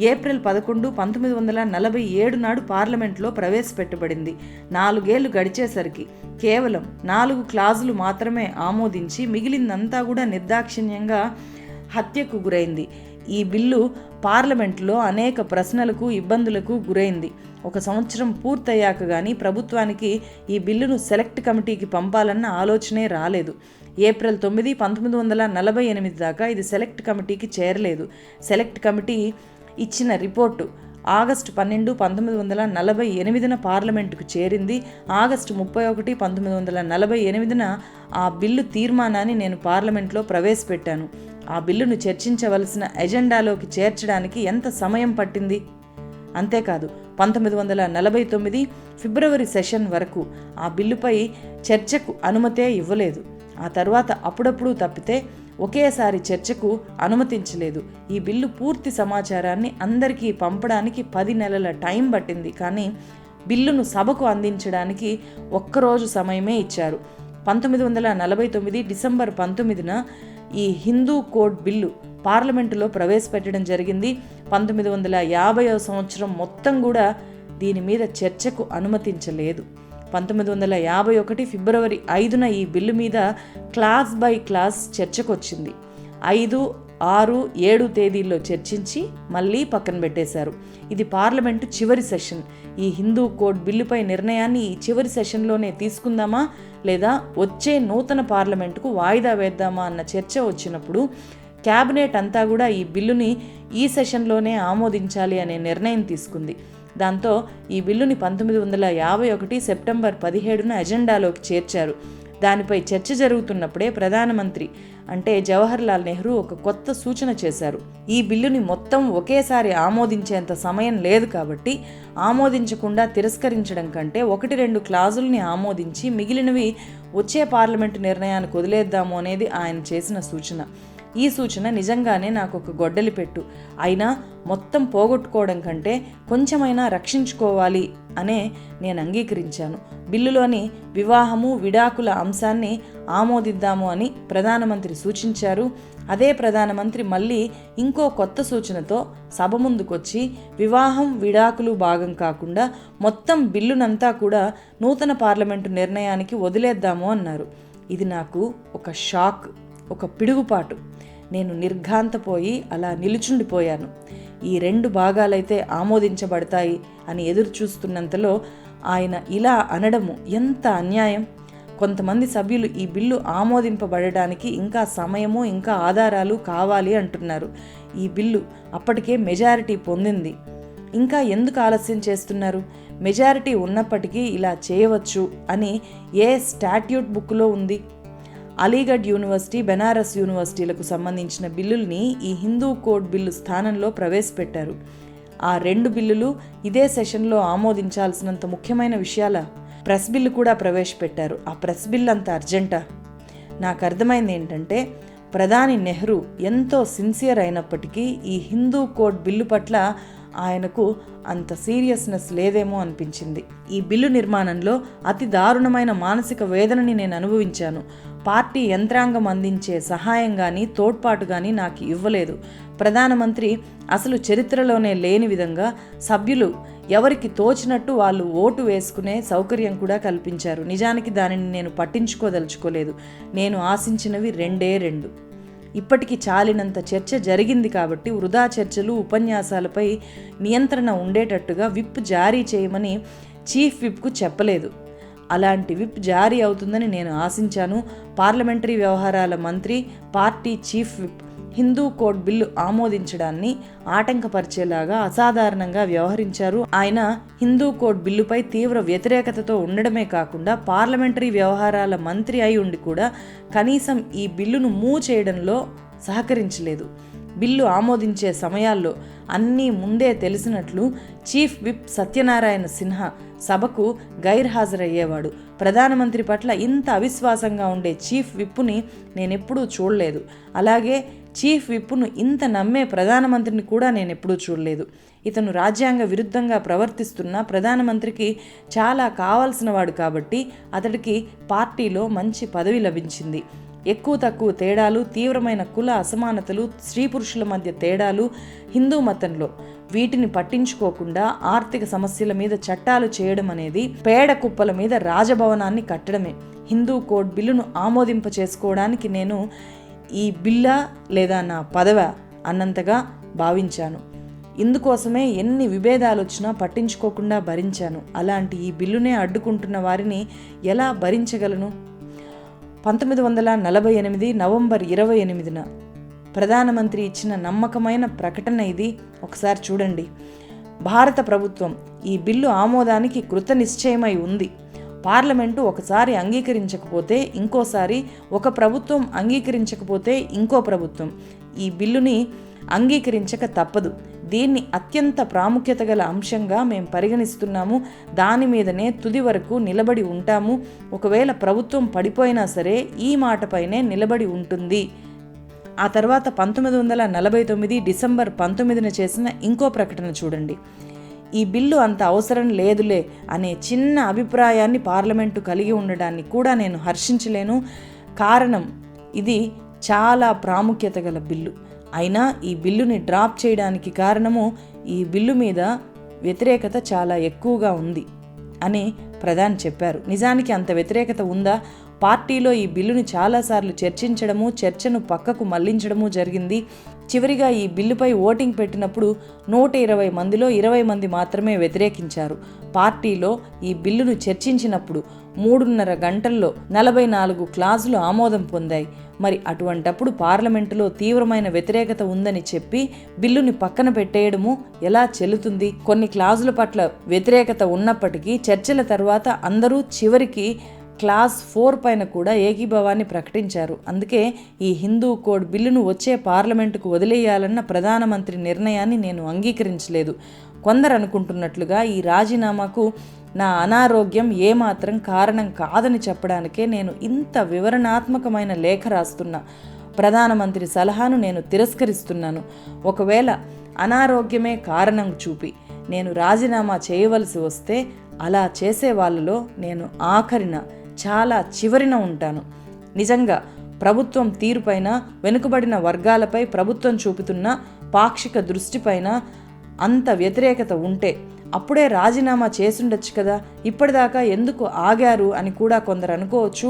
ఏప్రిల్ 11, 1947 నాడు పార్లమెంట్లో ప్రవేశపెట్టబడింది. 4 ఏళ్లు గడిచేసరికి కేవలం 4 క్లాజులు మాత్రమే ఆమోదించి మిగిలిందంతా కూడా నిర్దాక్షిణ్యంగా హత్యకు గురైంది. ఈ బిల్లు పార్లమెంట్లో అనేక ప్రశ్నలకు, ఇబ్బందులకు గురైంది. 1 సంవత్సరం పూర్తయ్యాక కానీ ప్రభుత్వానికి ఈ బిల్లును సెలెక్ట్ కమిటీకి పంపాలన్న ఆలోచనే రాలేదు. ఏప్రిల్ 9, 1948 దాకా ఇది సెలెక్ట్ కమిటీకి చేరలేదు. సెలెక్ట్ కమిటీ ఇచ్చిన రిపోర్టు ఆగస్టు 12, 1948 పార్లమెంటుకు చేరింది. ఆగస్టు 31, 1948 ఆ బిల్లు తీర్మానాన్ని నేను పార్లమెంట్లో ప్రవేశపెట్టాను. ఆ బిల్లును చర్చించవలసిన ఎజెండాలోకి చేర్చడానికి ఎంత సమయం పట్టింది? అంతేకాదు 1949 ఫిబ్రవరి సెషన్ వరకు ఆ బిల్లుపై చర్చకు అనుమతే ఇవ్వలేదు. ఆ తర్వాత అప్పుడప్పుడు తప్పితే ఒకేసారి చర్చకు అనుమతించలేదు. ఈ బిల్లు పూర్తి సమాచారాన్ని అందరికీ పంపడానికి 10 నెలల టైం పట్టింది. కానీ బిల్లును సభకు అందించడానికి 1 రోజు సమయమే ఇచ్చారు. 1949 డిసెంబర్ 19న ఈ హిందూ కోడ్ బిల్లు పార్లమెంటులో ప్రవేశపెట్టడం జరిగింది. 1950వ సంవత్సరం మొత్తం కూడా దీని మీద చర్చకు అనుమతించలేదు. 1951 ఫిబ్రవరి 5న ఈ బిల్లు మీద క్లాస్ బై క్లాస్ చర్చకు వచ్చింది. 5, 6, 7 తేదీల్లో చర్చించి మళ్ళీ పక్కన పెట్టేశారు. ఇది పార్లమెంటు చివరి సెషన్. ఈ హిందూ కోడ్ బిల్లుపై నిర్ణయాన్ని ఈ చివరి సెషన్లోనే తీసుకుందామా లేదా వచ్చే నూతన పార్లమెంటుకు వాయిదా వేద్దామా అన్న చర్చ వచ్చినప్పుడు క్యాబినెట్ అంతా కూడా ఈ బిల్లుని ఈ సెషన్లోనే ఆమోదించాలి అనే నిర్ణయం తీసుకుంది. దాంతో ఈ బిల్లుని 1951 సెప్టెంబర్ 17న ఎజెండాలోకి చేర్చారు. దానిపై చర్చ జరుగుతున్నప్పుడే ప్రధానమంత్రి అంటే జవహర్లాల్ నెహ్రూ ఒక కొత్త సూచన చేశారు. ఈ బిల్లుని మొత్తం ఒకేసారి ఆమోదించేంత సమయం లేదు కాబట్టి ఆమోదించకుండా తిరస్కరించడం కంటే 1-2 క్లాజుల్ని ఆమోదించి మిగిలినవి వచ్చే పార్లమెంటు నిర్ణయానికి వదిలేద్దాము అనేది ఆయన చేసిన సూచన. ఈ సూచన నిజంగానే నాకు ఒక గొడ్డలి పెట్టు. అయినా మొత్తం పోగొట్టుకోవడం కంటే కొంచెమైనా రక్షించుకోవాలి అనే నేను అంగీకరించాను. బిల్లులోని వివాహము విడాకుల అంశాన్ని ఆమోదిద్దాము అని ప్రధానమంత్రి సూచించారు. అదే ప్రధానమంత్రి మళ్ళీ ఇంకో కొత్త సూచనతో సభ ముందుకొచ్చి వివాహం విడాకులు భాగం కాకుండా మొత్తం బిల్లునంతా కూడా నూతన పార్లమెంటు నిర్ణయానికి వదిలేద్దాము అన్నారు. ఇది నాకు ఒక షాక్, ఒక పిడుగుపాటు. నేను నిర్ఘాంతపోయి అలా నిలుచుండిపోయాను. ఈ 2 భాగాలైతే ఆమోదించబడతాయి అని ఎదురు చూస్తున్నంతలో ఆయన ఇలా అనడము ఎంత అన్యాయం. కొంతమంది సభ్యులు ఈ బిల్లు ఆమోదింపబడడానికి ఇంకా సమయము ఇంకా ఆధారాలు కావాలి అంటున్నారు. ఈ బిల్లు అప్పటికే మెజారిటీ పొందింది. ఇంకా ఎందుకు ఆలస్యం చేస్తున్నారు? మెజారిటీ ఉన్నప్పటికీ ఇలా చేయవచ్చు అని ఏ స్టాట్యూట్ బుక్లో ఉంది? అలీగఢ్ యూనివర్సిటీ, బెనారస్ యూనివర్సిటీలకు సంబంధించిన బిల్లుల్ని ఈ హిందూ కోడ్ బిల్లు స్థానంలో ప్రవేశపెట్టారు. ఆ 2 బిల్లులు ఇదే సెషన్లో ఆమోదించాల్సినంత ముఖ్యమైన విషయాల ప్రెస్ బిల్లు కూడా ప్రవేశపెట్టారు. ఆ ప్రెస్ బిల్ అంత అర్జెంటా? నాకు అర్థమైంది ఏంటంటే ప్రధాని నెహ్రూ ఎంతో సిన్సియర్ అయినప్పటికీ ఈ హిందూ కోడ్ బిల్లు పట్ల ఆయనకు అంత సీరియస్నెస్ లేదేమో అనిపించింది. ఈ బిల్లు నిర్మాణంలో అతి దారుణమైన మానసిక వేదనని నేను అనుభవించాను. పార్టీ యంత్రాంగం అందించే సహాయం కానీ తోడ్పాటు కానీ నాకు ఇవ్వలేదు. ప్రధానమంత్రి అసలు చరిత్రలోనే లేని విధంగా సభ్యులు ఎవరికి తోచినట్టు వాళ్ళు ఓటు వేసుకునే సౌకర్యం కూడా కల్పించారు. నిజానికి దానిని నేను పట్టించుకోదలుచుకోలేదు. నేను ఆశించినవి 2. ఇప్పటికి చాలినంత చర్చ జరిగింది కాబట్టి వృధా చర్చలు, ఉపన్యాసాలపై నియంత్రణ ఉండేటట్టుగా విప్ జారీ చేయమని చీఫ్ విప్కు చెప్పలేదు. అలాంటి విప్ జారీ అవుతుందని నేను ఆశించాను. పార్లమెంటరీ వ్యవహారాల మంత్రి, party chief whip Hindu code bill ఆమోదించడాన్ని ఆటంకపరిచేలాగా అసాధారణంగా వ్యవహరించారు. ఆయన హిందూ కోడ్ బిల్లుపై తీవ్ర వ్యతిరేకతతో ఉండడమే కాకుండా పార్లమెంటరీ వ్యవహారాల మంత్రి అయి ఉండి కూడా కనీసం ఈ బిల్లును మూవ్ చేయడంలో సహకరించలేదు. బిల్లు ఆమోదించే సమయాల్లో అన్నీ ముందే తెలిసినట్లు చీఫ్ విప్ సత్యనారాయణ సిన్హా సభకు గైర్హాజరయ్యేవాడు. ప్రధానమంత్రి పట్ల ఇంత అవిశ్వాసంగా ఉండే చీఫ్ విప్పుని నేనెప్పుడూ చూడలేదు. అలాగే చీఫ్ విప్పును ఇంత నమ్మే ప్రధానమంత్రిని కూడా నేనెప్పుడూ చూడలేదు. ఇతను రాజ్యాంగ విరుద్ధంగా ప్రవర్తిస్తున్న ప్రధానమంత్రికి చాలా కావాల్సిన వాడు కాబట్టి అతడికి పార్టీలో మంచి పదవి లభించింది. ఎక్కువ తక్కువ తేడాలు, తీవ్రమైన కుల అసమానతలు, స్త్రీ పురుషుల మధ్య తేడాలు హిందూ మతంలో, వీటిని పట్టించుకోకుండా ఆర్థిక సమస్యల మీద చట్టాలు చేయడం అనేది పేడ కుప్పల మీద రాజభవనాన్ని కట్టడమే. హిందూ కోడ్ బిల్లును ఆమోదింప చేసుకోవడానికి నేను ఈ బిల్లా లేదా నా పదవ అన్నంతగా భావించాను. ఇందుకోసమే ఎన్ని విభేదాలు వచ్చినా పట్టించుకోకుండా భరించాను. అలాంటి ఈ బిల్లునే అడ్డుకుంటున్న వారిని ఎలా భరించగలను? 1948 నవంబర్ 28న ప్రధానమంత్రి ఇచ్చిన నమ్మకమైన ప్రకటన ఇది. ఒకసారి చూడండి. భారత ప్రభుత్వం ఈ బిల్లు ఆమోదానికి కృత నిశ్చయమై ఉంది. పార్లమెంటు ఒకసారి అంగీకరించకపోతే ఇంకోసారి, ఒక ప్రభుత్వం అంగీకరించకపోతే ఇంకో ప్రభుత్వం ఈ బిల్లుని అంగీకరించక తప్పదు. దీన్ని అత్యంత ప్రాముఖ్యత గల అంశంగా మేము పరిగణిస్తున్నాము. దాని మీదనే తుది వరకు నిలబడి ఉంటాము. ఒకవేళ ప్రభుత్వం పడిపోయినా సరే ఈ మాటపైనే నిలబడి ఉంటుంది. ఆ తర్వాత 1949 డిసెంబర్ 19న చేసిన ఇంకో ప్రకటన చూడండి. ఈ బిల్లు అంత అవసరం లేదులే అనే చిన్న అభిప్రాయాన్ని పార్లమెంటు కలిగి ఉండడాన్ని కూడా నేను హర్షించలేను. కారణం ఇది చాలా ప్రాముఖ్యత గల బిల్లు. అయినా ఈ బిల్లుని డ్రాప్ చేయడానికి కారణము ఈ బిల్లు మీద వ్యతిరేకత చాలా ఎక్కువగా ఉంది అని ప్రధాని చెప్పారు. నిజానికి అంత వ్యతిరేకత ఉందా? పార్టీలో ఈ బిల్లుని చాలాసార్లు చర్చించడము, చర్చను పక్కకు మళ్లించడము జరిగింది. చివరిగా ఈ బిల్లుపై ఓటింగ్ పెట్టినప్పుడు 120 మందిలో 20 మంది మాత్రమే వ్యతిరేకించారు. పార్టీలో ఈ బిల్లును చర్చించినప్పుడు 3.5 గంటల్లో 44 క్లాజులు ఆమోదం పొందాయి. మరి అటువంటప్పుడు పార్లమెంటులో తీవ్రమైన వ్యతిరేకత ఉందని చెప్పి బిల్లుని పక్కన పెట్టేయడము ఎలా చెల్లుతుంది? కొన్ని క్లాజుల పట్ల వ్యతిరేకత ఉన్నప్పటికీ చర్చల తర్వాత అందరూ చివరికి క్లాస్ 4 పైన కూడా ఏకీభావాన్ని ప్రకటించారు. అందుకే ఈ హిందూ కోడ్ బిల్లును వచ్చే పార్లమెంటుకు వదిలేయాలన్న ప్రధానమంత్రి నిర్ణయాన్ని నేను అంగీకరించలేదు. కొందరు అనుకుంటున్నట్లుగా ఈ రాజీనామాకు నా అనారోగ్యం ఏమాత్రం కారణం కాదని చెప్పడానికే నేను ఇంత వివరణాత్మకమైన లేఖ రాస్తున్నా. ప్రధానమంత్రి సలహాను నేను తిరస్కరిస్తున్నాను. ఒకవేళ అనారోగ్యమే కారణం చూపి నేను రాజీనామా చేయవలసి వస్తే అలా చేసే వాళ్ళలో నేను ఆఖరిన, చాలా చివరిన ఉంటాను. నిజంగా ప్రభుత్వం తీరుపైన, వెనుకబడిన వర్గాలపై ప్రభుత్వం చూపుతున్న పాక్షిక దృష్టిపైన అంత వ్యతిరేకత ఉంటే అప్పుడే రాజీనామా చేసుండొచ్చు కదా, ఇప్పటిదాకా ఎందుకు ఆగారు అని కూడా కొందరు అనుకోవచ్చు.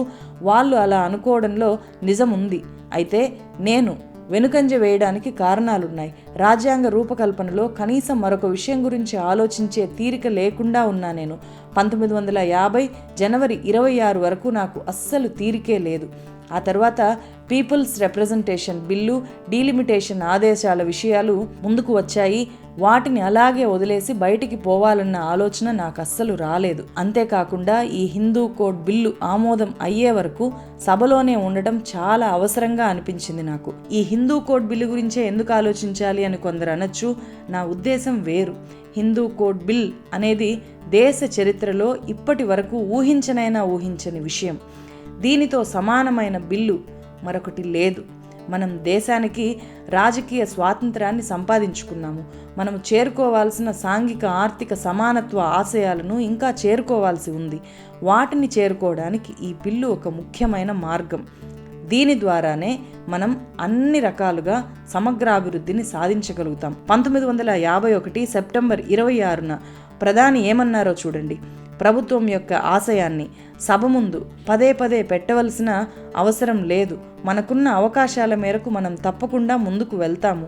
వాళ్ళు అలా అనుకోవడంలో నిజం ఉంది. అయితే నేను వెనుకంజ వేయడానికి కారణాలున్నాయి. రాజ్యాంగ రూపకల్పనలో కనీసం మరొక విషయం గురించి ఆలోచించే తీరిక లేకుండా ఉన్నా నేను. 1950 జనవరి 26 వరకు నాకు అస్సలు తీరికే లేదు. ఆ తర్వాత పీపుల్స్ రిప్రజెంటేషన్ బిల్లు, డీలిమిటేషన్ ఆదేశాల విషయాలు ముందుకు వచ్చాయి. వాటిని అలాగే వదిలేసి బయటికి పోవాలన్న ఆలోచన నాకు అస్సలు రాలేదు. అంతేకాకుండా ఈ హిందూ కోడ్ బిల్లు ఆమోదం అయ్యే వరకు సభలోనే ఉండడం చాలా అవసరంగా అనిపించింది నాకు. ఈ హిందూ కోడ్ బిల్లు గురించే ఎందుకు ఆలోచించాలి అని కొందరు అనొచ్చు. నా ఉద్దేశం వేరు. హిందూ కోడ్ బిల్ అనేది దేశ చరిత్రలో ఇప్పటి వరకు ఊహించని విషయం. దీనితో సమానమైన బిల్లు మరొకటి లేదు. మనం దేశానికి రాజకీయ స్వాతంత్రాన్ని సంపాదించుకున్నాము. మనం చేరుకోవాల్సిన సాంఘిక ఆర్థిక సమానత్వ ఆశయాలను ఇంకా చేరుకోవాల్సి ఉంది. వాటిని చేరుకోవడానికి ఈ బిల్లు ఒక ముఖ్యమైన మార్గం. దీని ద్వారానే మనం అన్ని రకాలుగా సమగ్రాభివృద్ధిని సాధించగలుగుతాం. 1951 సెప్టెంబర్ 26న ప్రధాని ఏమన్నారో చూడండి. ప్రభుత్వం యొక్క ఆశయాన్ని సభ ముందు పదే పెట్టవలసిన అవసరం లేదు. మనకున్న అవకాశాల మేరకు మనం తప్పకుండా ముందుకు వెళ్తాము.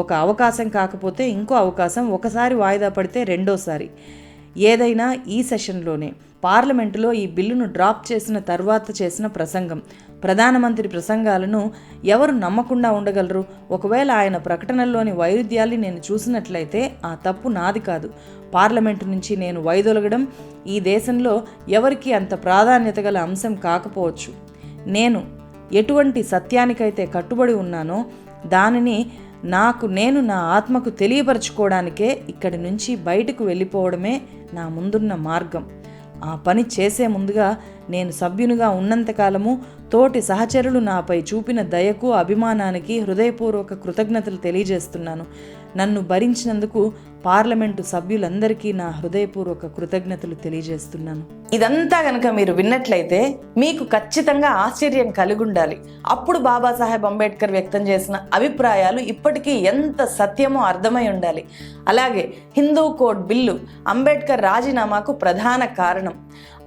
ఒక అవకాశం కాకపోతే ఇంకో అవకాశం, ఒకసారి వాయిదా పడితే రెండోసారి. ఏదైనా ఈ సెషన్లోనే పార్లమెంటులో ఈ బిల్లును డ్రాప్ చేసిన తర్వాత చేసిన ప్రసంగం. ప్రధానమంత్రి ప్రసంగాలను ఎవరు నమ్మకుండా ఉండగలరు? ఒకవేళ ఆయన ప్రకటనల్లోని వైరుధ్యాల్ని నేను చూసినట్లయితే ఆ తప్పు నాది కాదు. పార్లమెంటు నుంచి నేను వైదొలగడం ఈ దేశంలో ఎవరికి అంత ప్రాధాన్యత గల అంశం కాకపోవచ్చు. నేను ఎటువంటి సత్యానికైతే కట్టుబడి ఉన్నానో దానిని నేను నా ఆత్మకు తెలియపరచుకోవడానికే ఇక్కడి నుంచి బయటకు వెళ్ళిపోవడమే నా ముందున్న మార్గం. ఆ పని చేసే ముందుగా నేను సభ్యునిగా ఉన్నంతకాలము తోటి సహచరులు నాపై చూపిన దయకు, అభిమానానికి హృదయపూర్వక కృతజ్ఞతలు తెలియజేస్తున్నాను. నన్ను భరించినందుకు పార్లమెంటు సభ్యులందరికీ నా హృదయపూర్వక కృతజ్ఞతలు తెలియజేస్తున్నాను. ఇదంతా గనక మీరు విన్నట్లయితే మీకు ఖచ్చితంగా ఆశ్చర్యం కలిగి ఉండాలి. అప్పుడు బాబాసాహెబ్ అంబేద్కర్ వ్యక్తం చేసిన అభిప్రాయాలు ఇప్పటికీ ఎంత సత్యమో అర్థమై ఉండాలి. అలాగే హిందూ కోడ్ బిల్లు అంబేద్కర్ రాజీనామాకు ప్రధాన కారణం.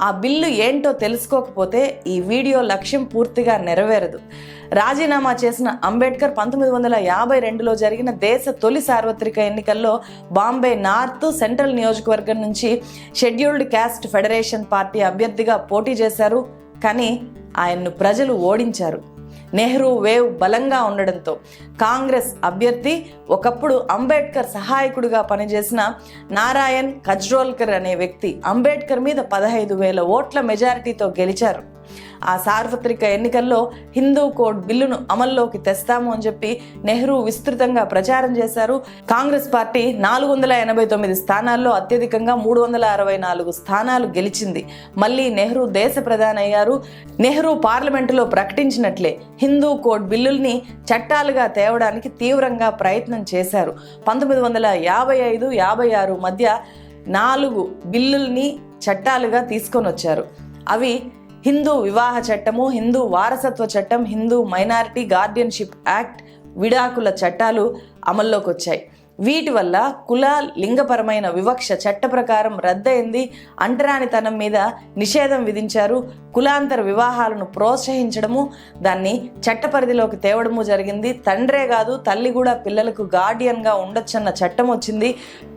ఆ బిల్లు ఏంటో తెలుసుకోకపోతే ఈ వీడియో లక్ష్యం పూర్తిగా నెరవేరదు. రాజీనామా చేసిన అంబేద్కర్ 1952లో జరిగిన దేశ తొలి సార్వత్రిక ఎన్నికల్లో బాంబే నార్త్ సెంట్రల్ నియోజకవర్గం నుంచి షెడ్యూల్డ్ క్యాస్ట్ ఫెడరేషన్ పార్టీ అభ్యర్థిగా పోటీ చేశారు. కానీ ఆయన్ను ప్రజలు ఓడించారు. నెహ్రూ వేవ్ బలంగా ఉండడంతో కాంగ్రెస్ అభ్యర్థి, ఒకప్పుడు అంబేద్కర్ సహాయకుడిగా పనిచేసిన నారాయణ్ కజ్రోల్కర్ అనే వ్యక్తి అంబేద్కర్ మీద 15,000 ఓట్ల మెజారిటీతో గెలిచారు. ఆ సార్వత్రిక ఎన్నికల్లో హిందూ కోడ్ బిల్లును అమల్లోకి తెస్తాము అని చెప్పి నెహ్రూ విస్తృతంగా ప్రచారం చేశారు. కాంగ్రెస్ పార్టీ 489 స్థానాల్లో అత్యధికంగా 364 స్థానాలు గెలిచింది. మళ్ళీ నెహ్రూ దేశ ప్రధాని అయ్యారు. నెహ్రూ పార్లమెంటులో ప్రకటించినట్లే హిందూ కోడ్ బిల్లుల్ని చట్టాలుగా తేవడానికి తీవ్రంగా ప్రయత్నం చేశారు. 1955-56 మధ్య 4 బిల్లుల్ని చట్టాలుగా తీసుకొని వచ్చారు. అవి హిందూ వివాహ చట్టము, హిందూ వారసత్వ చట్టం, హిందూ మైనారిటీ గార్డియన్షిప్ యాక్ట్, విడాకుల చట్టాలు అమల్లోకి వచ్చాయి. వీటి వల్ల కుల లింగపరమైన వివక్ష చట్ట ప్రకారం రద్దయింది. అంటరానితనం మీద నిషేధం విధించారు. కులాంతర వివాహాలను ప్రోత్సహించడము, దాన్ని చట్ట పరిధిలోకి తేవడము జరిగింది. తండ్రే కాదు తల్లి కూడా పిల్లలకు గార్డియన్గా ఉండొచ్చన్న చట్టం వచ్చింది.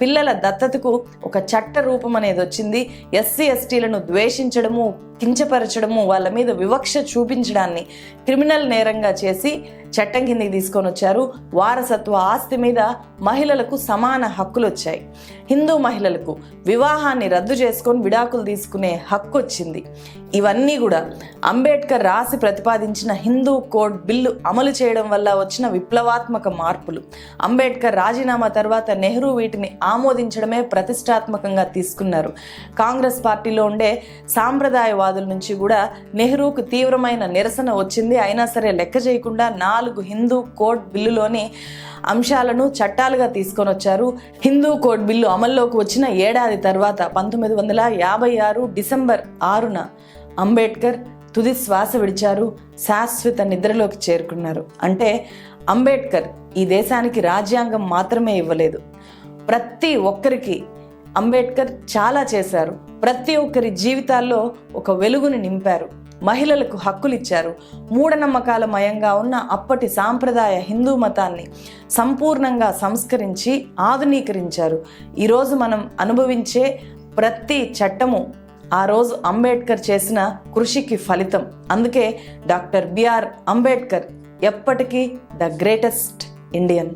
పిల్లల దత్తతకు ఒక చట్ట రూపం అనేది వచ్చింది. ఎస్సీ ఎస్టీలను ద్వేషించడము, కించపరచడము, వాళ్ళ మీద వివక్ష చూపించడాన్ని క్రిమినల్ నేరంగా చేసి చట్టం కిందకి తీసుకొని వచ్చారు. వారసత్వ ఆస్తి మీద మహిళలకు సమాన హక్కులు వచ్చాయి. హిందూ మహిళలకు వివాహాన్ని రద్దు చేసుకొని విడాకులు తీసుకునే హక్కు వచ్చింది. ఇవన్నీ కూడా అంబేద్కర్ రాసి ప్రతిపాదించిన హిందూ కోడ్ బిల్లు అమలు చేయడం వల్ల వచ్చిన విప్లవాత్మక మార్పులు. అంబేద్కర్ రాజీనామా తర్వాత నెహ్రూ వీటిని ఆమోదించడమే ప్రతిష్టాత్మకంగా తీసుకున్నారు. కాంగ్రెస్ పార్టీలో ఉండే సాంప్రదాయవాదుల నుంచి కూడా నెహ్రూకు తీవ్రమైన నిరసన వచ్చింది. అయినా సరే లెక్క చేయకుండా 4 హిందూ కోడ్ బిల్లులోని అంశాలను చట్టాలుగా తీసుకొని వచ్చారు. హిందూ కోడ్ బిల్లు అమల్లోకి వచ్చిన ఏడాది తర్వాత 1956 డిసెంబర్ 6న అంబేద్కర్ తుది శ్వాస విడిచారు. శాశ్వత నిద్రలోకి చేరుకున్నారు. అంటే అంబేద్కర్ ఈ దేశానికి రాజ్యాంగం మాత్రమే ఇవ్వలేదు, ప్రతి ఒక్కరికి అంబేద్కర్ చాలా చేశారు. ప్రతి ఒక్కరి జీవితాల్లో ఒక వెలుగుని నింపారు. మహిళలకు హక్కులు ఇచ్చారు. మూఢనమ్మకాల మయంగా ఉన్న అప్పటి సాంప్రదాయ హిందూ మతాన్ని సంపూర్ణంగా సంస్కరించి ఆధునీకరించారు. ఈరోజు మనం అనుభవించే ప్రతి చట్టము ఆ రోజు అంబేద్కర్ చేసిన కృషికి ఫలితం. అందుకే డాక్టర్ బిఆర్ అంబేద్కర్ ఎప్పటికీ ద గ్రేటెస్ట్ ఇండియన్.